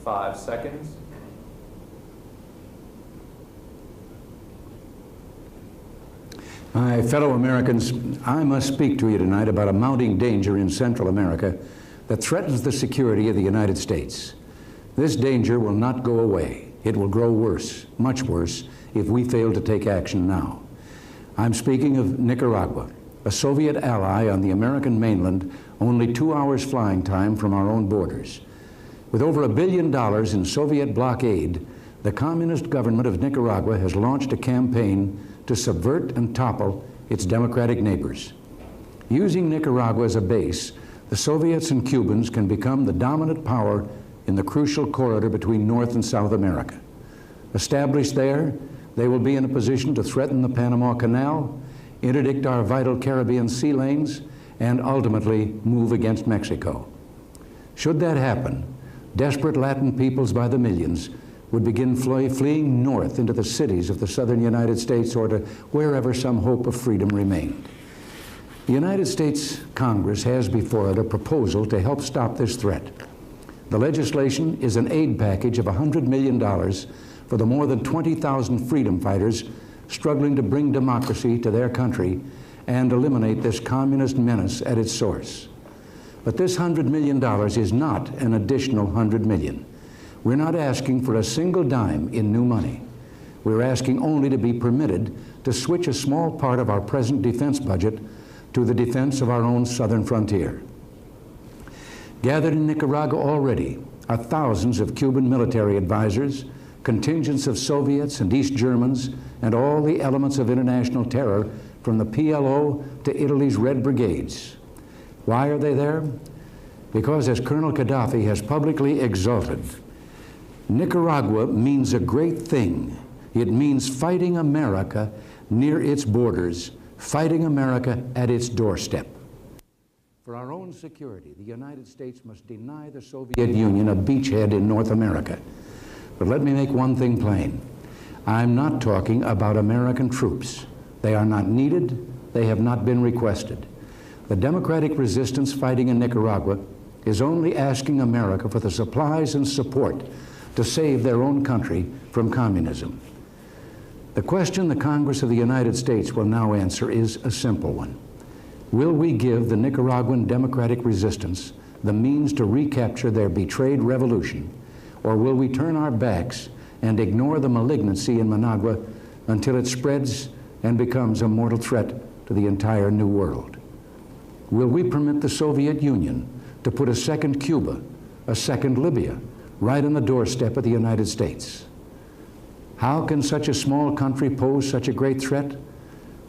5 seconds. My fellow Americans, I must speak to you tonight about a mounting danger in Central America that threatens the security of the United States. This danger will not go away. It will grow worse, much worse, if we fail to take action now. I'm speaking of Nicaragua, a Soviet ally on the American mainland, only 2 hours flying time from our own borders. With over $1 billion in Soviet blockade, the communist government of Nicaragua has launched a campaign to subvert and topple its democratic neighbors. Using Nicaragua as a base, the Soviets and Cubans can become the dominant power in the crucial corridor between North and South America. Established there, they will be in a position to threaten the Panama Canal, interdict our vital Caribbean sea lanes, and ultimately move against Mexico. Should that happen, desperate Latin peoples by the millions would begin fleeing north into the cities of the southern United States or to wherever some hope of freedom remained. The United States Congress has before it a proposal to help stop this threat. The legislation is an aid package of $100 million for the more than 20,000 freedom fighters struggling to bring democracy to their country and eliminate this communist menace at its source. But this $100 million is not an additional $100 million. We're not asking for a single dime in new money. We're asking only to be permitted to switch a small part of our present defense budget to the defense of our own southern frontier. Gathered in Nicaragua already are thousands of Cuban military advisors, contingents of Soviets and East Germans, and all the elements of international terror from the PLO to Italy's Red Brigades. Why are they there? Because, as Colonel Gaddafi has publicly exulted, Nicaragua means a great thing. It means fighting America near its borders, fighting America at its doorstep. For our own security, the United States must deny the Soviet Union a beachhead in North America. But let me make one thing plain. I'm not talking about American troops. They are not needed. They have not been requested. The democratic resistance fighting in Nicaragua is only asking America for the supplies and support to save their own country from communism. The question the Congress of the United States will now answer is a simple one. Will we give the Nicaraguan democratic resistance the means to recapture their betrayed revolution, or will we turn our backs and ignore the malignancy in Managua until it spreads and becomes a mortal threat to the entire New World? Will we permit the Soviet Union to put a second Cuba, a second Libya, right on the doorstep of the United States? How can such a small country pose such a great threat?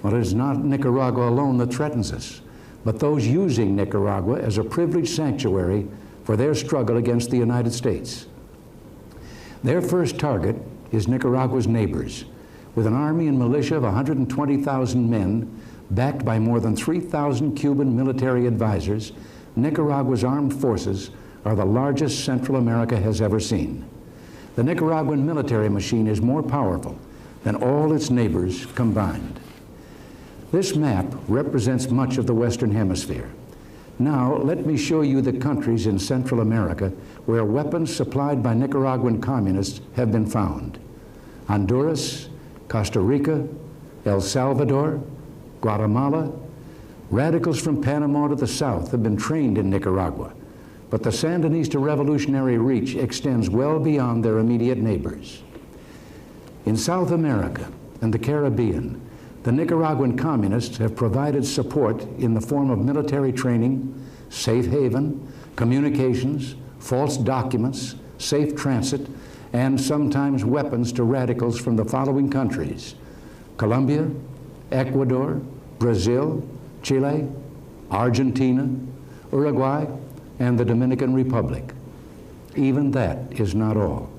Well, it is not Nicaragua alone that threatens us, but those using Nicaragua as a privileged sanctuary for their struggle against the United States. Their first target is Nicaragua's neighbors. With an army and militia of 120,000 men, backed by more than 3,000 Cuban military advisors, Nicaragua's armed forces are the largest Central America has ever seen. The Nicaraguan military machine is more powerful than all its neighbors combined. This map represents much of the Western Hemisphere. Now, let me show you the countries in Central America where weapons supplied by Nicaraguan communists have been found. Honduras, Costa Rica, El Salvador, Guatemala. Radicals from Panama to the south have been trained in Nicaragua, but the Sandinista revolutionary reach extends well beyond their immediate neighbors. In South America and the Caribbean, the Nicaraguan communists have provided support in the form of military training, safe haven, communications, false documents, safe transit, and sometimes weapons to radicals from the following countries: Colombia, Ecuador, Brazil, Chile, Argentina, Uruguay, and the Dominican Republic. Even that is not all,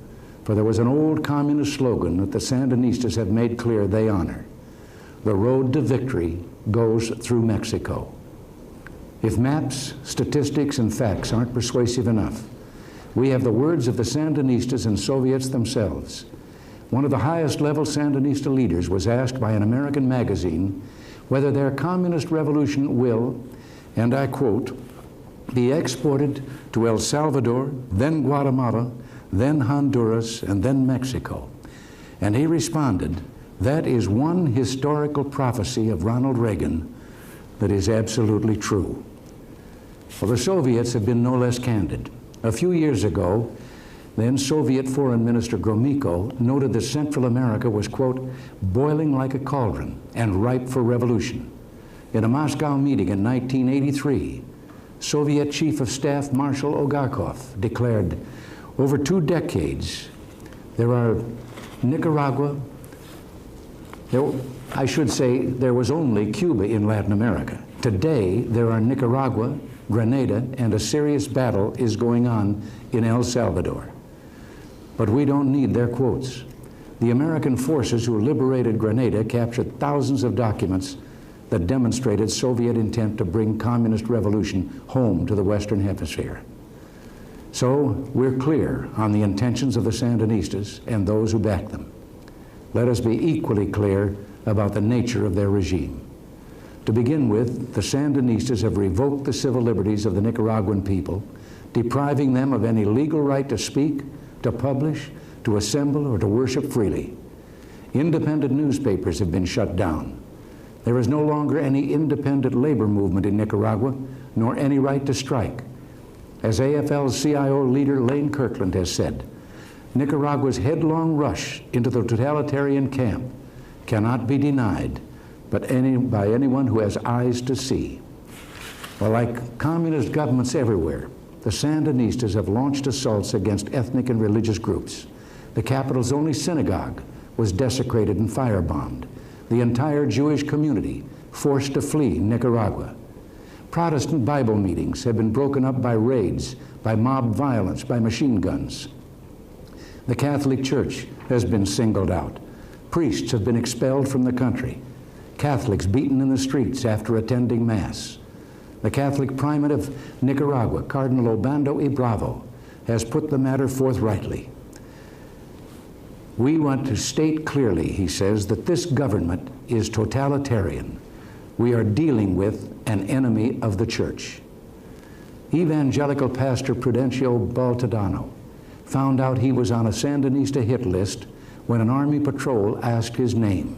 for there was an old communist slogan that the Sandinistas have made clear they honor: the road to victory goes through Mexico. If maps, statistics, and facts aren't persuasive enough, we have the words of the Sandinistas and Soviets themselves. One of the highest level Sandinista leaders was asked by an American magazine whether their communist revolution will, and I quote, be exported to El Salvador, then Guatemala, then Honduras, and then Mexico. And he responded, "That is one historical prophecy of Ronald Reagan that is absolutely true." Well, the Soviets have been no less candid. A few years ago, then Soviet Foreign Minister Gromyko noted that Central America was, quote, "boiling like a cauldron and ripe for revolution." In a Moscow meeting in 1983, Soviet Chief of Staff Marshal Ogakov declared, "Over 2 decades, there are Nicaragua, I should say there was only Cuba in Latin America. Today, there are Nicaragua, Grenada, and a serious battle is going on in El Salvador." But we don't need their quotes. The American forces who liberated Grenada captured thousands of documents that demonstrated Soviet intent to bring communist revolution home to the Western Hemisphere. So we're clear on the intentions of the Sandinistas and those who back them. Let us be equally clear about the nature of their regime. To begin with, the Sandinistas have revoked the civil liberties of the Nicaraguan people, depriving them of any legal right to speak, to publish, to assemble, or to worship freely. Independent newspapers have been shut down. There is no longer any independent labor movement in Nicaragua, nor any right to strike. As AFL's CIO leader Lane Kirkland has said, Nicaragua's headlong rush into the totalitarian camp cannot be denied by anyone who has eyes to see. Well, like communist governments everywhere, the Sandinistas have launched assaults against ethnic and religious groups. The capital's only synagogue was desecrated and firebombed. The entire Jewish community forced to flee Nicaragua. Protestant Bible meetings have been broken up by raids, by mob violence, by machine guns. The Catholic Church has been singled out. Priests have been expelled from the country. Catholics beaten in the streets after attending Mass. The Catholic Primate of Nicaragua, Cardinal Obando y Bravo, has put the matter forthrightly. "We want to state clearly," he says, "that this government is totalitarian. We are dealing with an enemy of the church." Evangelical pastor Prudencio Baltodano found out he was on a Sandinista hit list when an army patrol asked his name.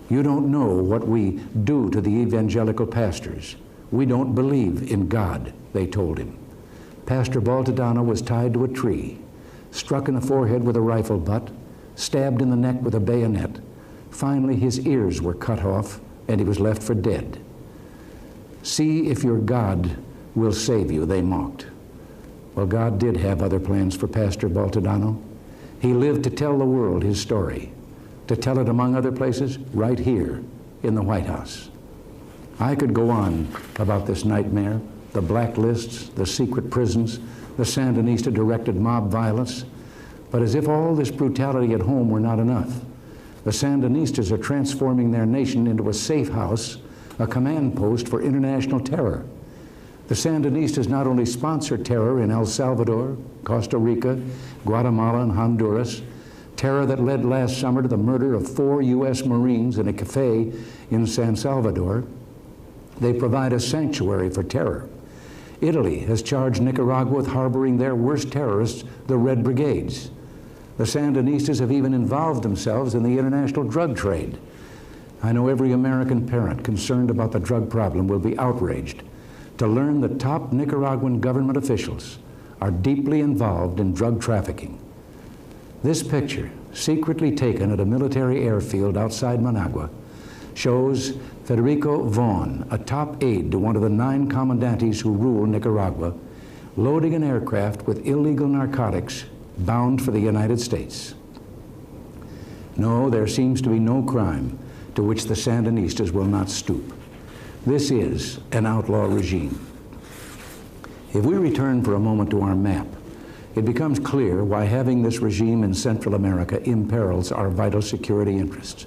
"You don't know what we do to the evangelical pastors. We don't believe in God," they told him. Pastor Baltodano was tied to a tree, struck in the forehead with a rifle butt, stabbed in the neck with a bayonet. Finally, his ears were cut off, and he was left for dead. "See if your God will save you," they mocked. Well, God did have other plans for Pastor Baltodano. He lived to tell the world his story, to tell it, among other places, right here in the White House. I could go on about this nightmare, the blacklists, the secret prisons, the Sandinista-directed mob violence, but as if all this brutality at home were not enough, the Sandinistas are transforming their nation into a safe house, a command post for international terror. The Sandinistas not only sponsor terror in El Salvador, Costa Rica, Guatemala, and Honduras, terror that led last summer to the murder of 4 U.S. Marines in a cafe in San Salvador. They provide a sanctuary for terror. Italy has charged Nicaragua with harboring their worst terrorists, the Red Brigades. The Sandinistas have even involved themselves in the international drug trade. I know every American parent concerned about the drug problem will be outraged to learn that top Nicaraguan government officials are deeply involved in drug trafficking. This picture, secretly taken at a military airfield outside Managua, shows Federico Vaughan, a top aide to one of the 9 commandantes who rule Nicaragua, loading an aircraft with illegal narcotics bound for the United States. No, there seems to be no crime to which the Sandinistas will not stoop. This is an outlaw regime. If we return for a moment to our map, it becomes clear why having this regime in Central America imperils our vital security interests.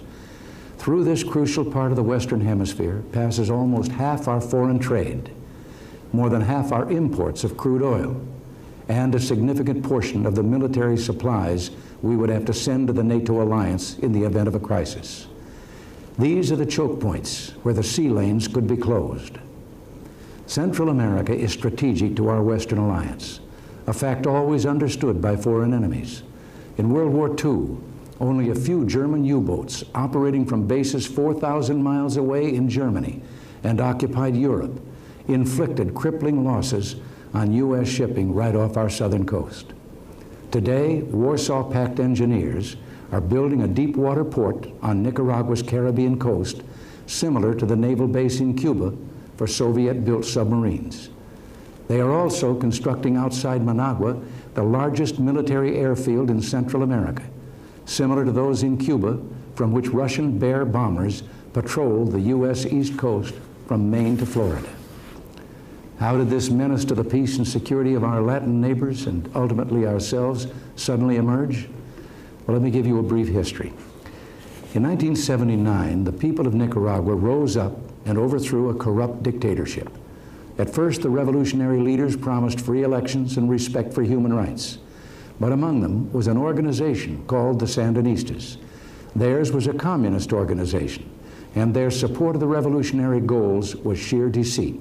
Through this crucial part of the Western Hemisphere passes almost half our foreign trade, more than half our imports of crude oil, and a significant portion of the military supplies we would have to send to the NATO alliance in the event of a crisis. These are the choke points where the sea lanes could be closed. Central America is strategic to our Western alliance. a fact always understood by foreign enemies. In World War II, only a few German U-boats operating from bases 4,000 miles away in Germany and occupied Europe inflicted crippling losses on U.S. shipping right off our southern coast. Today, Warsaw Pact engineers are building a deep water port on Nicaragua's Caribbean coast, similar to the naval base in Cuba for Soviet-built submarines. They are also constructing outside Managua the largest military airfield in Central America, similar to those in Cuba, from which Russian Bear bombers patrol the U.S. East Coast from Maine to Florida. How did this menace to the peace and security of our Latin neighbors and ultimately ourselves suddenly emerge? Well, let me give you a brief history. In 1979, the people of Nicaragua rose up and overthrew a corrupt dictatorship. At first, the revolutionary leaders promised free elections and respect for human rights. But among them was an organization called the Sandinistas. Theirs was a communist organization, and their support of the revolutionary goals was sheer deceit.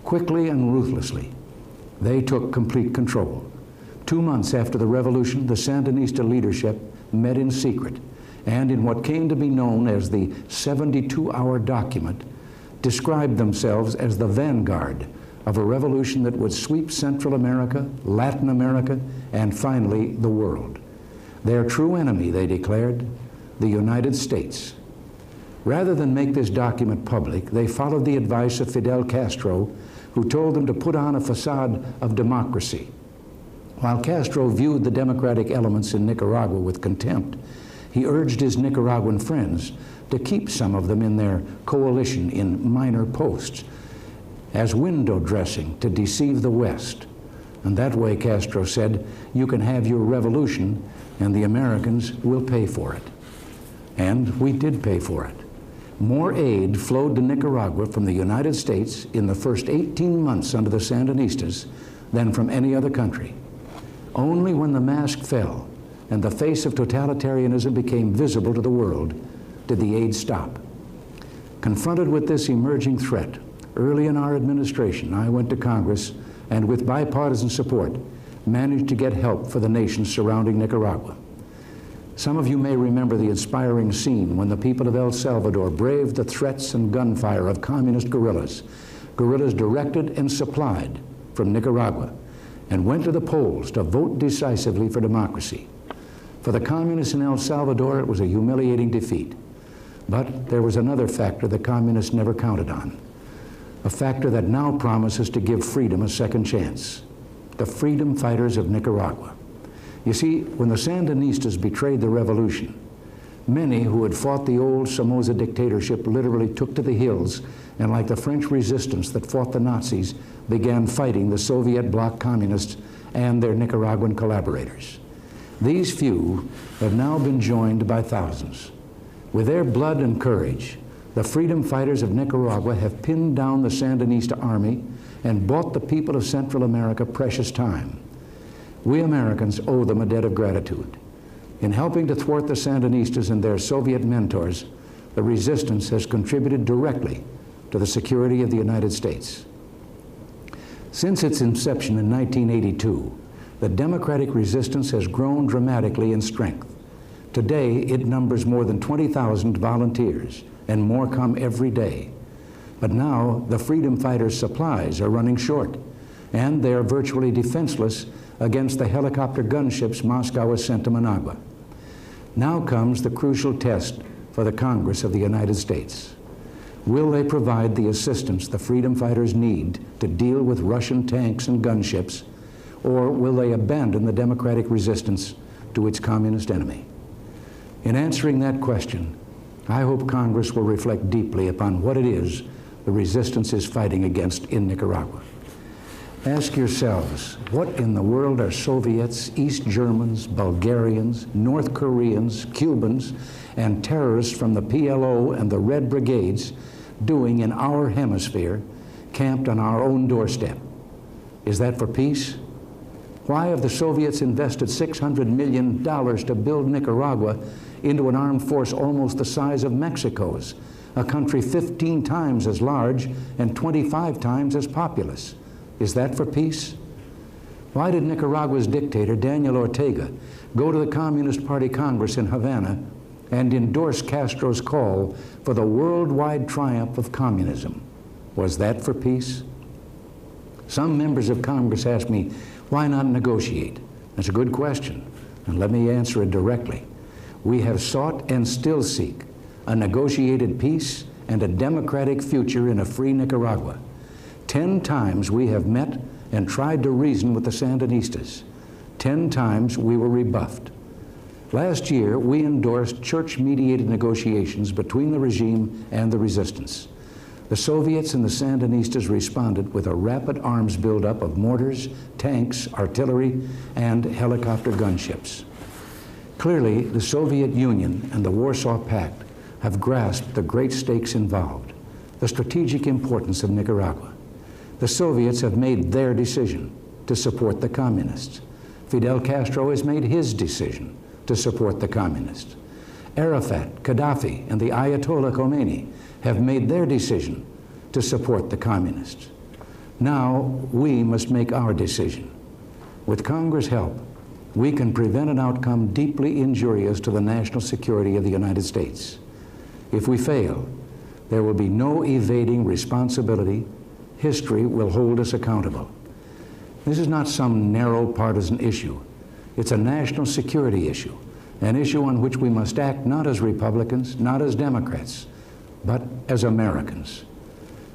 Quickly and ruthlessly, they took complete control. 2 months after the revolution, the Sandinista leadership met in secret, and in what came to be known as the 72-hour document, described themselves as the vanguard of a revolution that would sweep Central America, Latin America, and finally the world. Their true enemy, they declared, the United States. Rather than make this document public, they followed the advice of Fidel Castro, who told them to put on a facade of democracy. While Castro viewed the democratic elements in Nicaragua with contempt, he urged his Nicaraguan friends to keep some of them in their coalition in minor posts as window dressing to deceive the West. And that way, Castro said, you can have your revolution and the Americans will pay for it. And we did pay for it. More aid flowed to Nicaragua from the United States in the first 18 months under the Sandinistas than from any other country. Only when the mask fell and the face of totalitarianism became visible to the world did the aid stop. Confronted with this emerging threat, early in our administration, I went to Congress and with bipartisan support managed to get help for the nations surrounding Nicaragua. Some of you may remember the inspiring scene when the people of El Salvador braved the threats and gunfire of communist guerrillas, guerrillas directed and supplied from Nicaragua, and went to the polls to vote decisively for democracy. For the communists in El Salvador, it was a humiliating defeat. But there was another factor the communists never counted on, a factor that now promises to give freedom a second chance: the freedom fighters of Nicaragua. You see, when the Sandinistas betrayed the revolution, many who had fought the old Somoza dictatorship literally took to the hills and, like the French resistance that fought the Nazis, began fighting the Soviet bloc communists and their Nicaraguan collaborators. These few have now been joined by thousands. With their blood and courage, the freedom fighters of Nicaragua have pinned down the Sandinista army and bought the people of Central America precious time. We Americans owe them a debt of gratitude. In helping to thwart the Sandinistas and their Soviet mentors, the resistance has contributed directly to the security of the United States. Since its inception in 1982, the democratic resistance has grown dramatically in strength. Today, it numbers more than 20,000 volunteers, and more come every day. But now, the freedom fighters' supplies are running short, and they are virtually defenseless against the helicopter gunships Moscow has sent to Managua. Now comes the crucial test for the Congress of the United States. Will they provide the assistance the freedom fighters need to deal with Russian tanks and gunships, or will they abandon the democratic resistance to its communist enemy? In answering that question, I hope Congress will reflect deeply upon what it is the resistance is fighting against in Nicaragua. Ask yourselves, what in the world are Soviets, East Germans, Bulgarians, North Koreans, Cubans, and terrorists from the PLO and the Red Brigades doing in our hemisphere, camped on our own doorstep? Is that for peace? Why have the Soviets invested $600 million to build Nicaragua into an armed force almost the size of Mexico's, a country 15 times as large and 25 times as populous? Is that for peace? Why did Nicaragua's dictator, Daniel Ortega, go to the Communist Party Congress in Havana and endorse Castro's call for the worldwide triumph of communism? Was that for peace? Some members of Congress ask me, why not negotiate? That's a good question, and let me answer it directly. We have sought and still seek a negotiated peace and a democratic future in a free Nicaragua. 10 times we have met and tried to reason with the Sandinistas. 10 times we were rebuffed. Last year, we endorsed church-mediated negotiations between the regime and the resistance. The Soviets and the Sandinistas responded with a rapid arms buildup of mortars, tanks, artillery, and helicopter gunships. Clearly, the Soviet Union and the Warsaw Pact have grasped the great stakes involved, the strategic importance of Nicaragua. The Soviets have made their decision to support the communists. Fidel Castro has made his decision to support the communists. Arafat, Gaddafi, and the Ayatollah Khomeini have made their decision to support the communists. Now, we must make our decision. With Congress' help, we can prevent an outcome deeply injurious to the national security of the United States. If we fail, there will be no evading responsibility. History will hold us accountable. This is not some narrow partisan issue. It's a national security issue, an issue on which we must act not as Republicans, not as Democrats, but as Americans.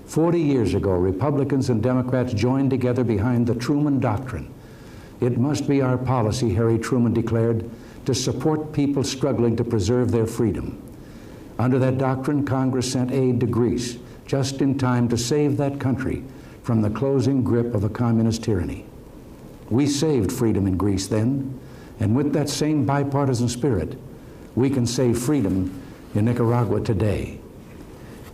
40 years ago, Republicans and Democrats joined together behind the Truman Doctrine. It must be our policy, Harry Truman declared, to support people struggling to preserve their freedom. Under that doctrine, Congress sent aid to Greece just in time to save that country from the closing grip of a communist tyranny. We saved freedom in Greece then, and with that same bipartisan spirit, we can save freedom in Nicaragua today.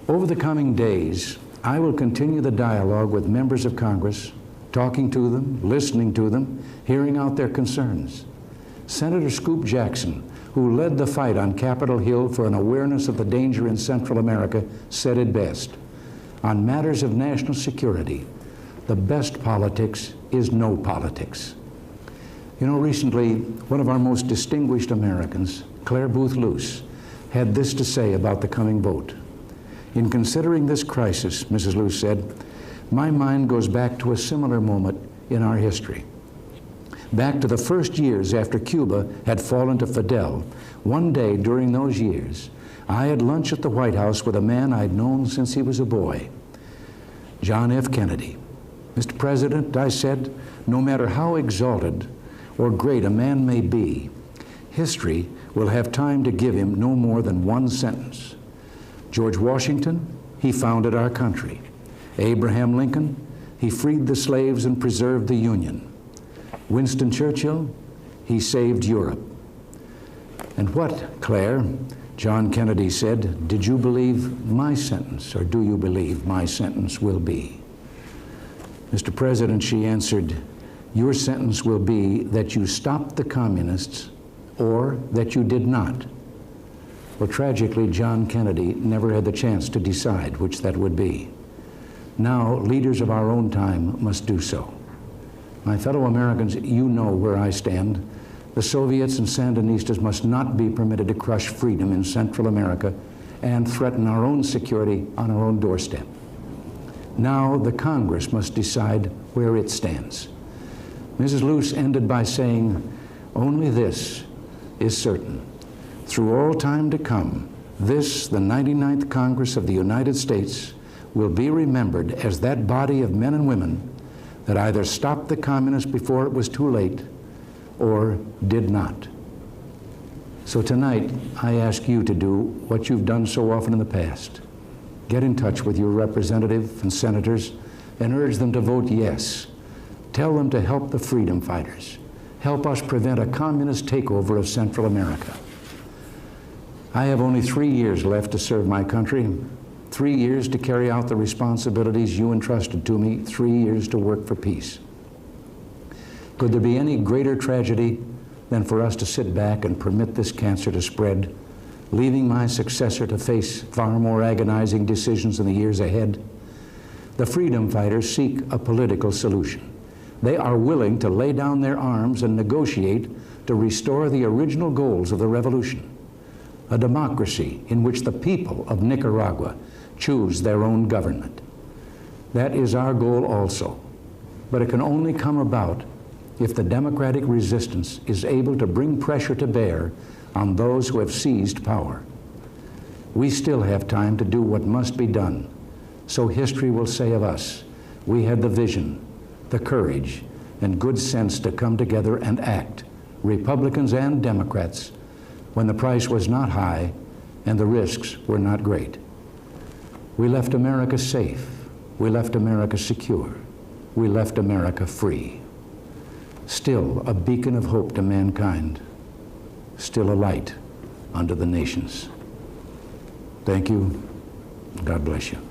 Over the coming days, I will continue the dialogue with members of Congress, talking to them, listening to them, hearing out their concerns. Senator Scoop Jackson, who led the fight on Capitol Hill for an awareness of the danger in Central America, said it best. On matters of national security, the best politics is no politics. You know, recently, one of our most distinguished Americans, Claire Booth Luce, had this to say about the coming vote. In considering this crisis, Mrs. Luce said, my mind goes back to a similar moment in our history. Back to the first years after Cuba had fallen to Fidel. One day during those years, I had lunch at the White House with a man I'd known since he was a boy, John F. Kennedy. Mr. President, I said, no matter how exalted or great a man may be, history will have time to give him no more than one sentence. George Washington, he founded our country. Abraham Lincoln, he freed the slaves and preserved the Union. Winston Churchill, he saved Europe. And what, Claire, John Kennedy said, did you believe my sentence, or do you believe my sentence will be? Mr. President, she answered, your sentence will be that you stopped the communists or that you did not. Well, tragically, John Kennedy never had the chance to decide which that would be. Now, leaders of our own time must do so. My fellow Americans, you know where I stand. The Soviets and Sandinistas must not be permitted to crush freedom in Central America and threaten our own security on our own doorstep. Now, the Congress must decide where it stands. Mrs. Luce ended by saying, only this is certain. Through all time to come, this, the 99th Congress of the United States, will be remembered as that body of men and women that either stopped the communists before it was too late or did not. So tonight, I ask you to do what you've done so often in the past. Get in touch with your representative and senators and urge them to vote yes. Tell them to help the freedom fighters. Help us prevent a communist takeover of Central America. I have only 3 years left to serve my country, 3 years to carry out the responsibilities you entrusted to me, 3 years to work for peace. Could there be any greater tragedy than for us to sit back and permit this cancer to spread, leaving my successor to face far more agonizing decisions in the years ahead? The freedom fighters seek a political solution. They are willing to lay down their arms and negotiate to restore the original goals of the revolution, a democracy in which the people of Nicaragua choose their own government. That is our goal also, but it can only come about if the democratic resistance is able to bring pressure to bear on those who have seized power. We still have time to do what must be done, so history will say of us, we had the vision, the courage, and good sense to come together and act, Republicans and Democrats, when the price was not high and the risks were not great. We left America safe. We left America secure. We left America free. Still a beacon of hope to mankind. Still a light unto the nations. Thank you. God bless you.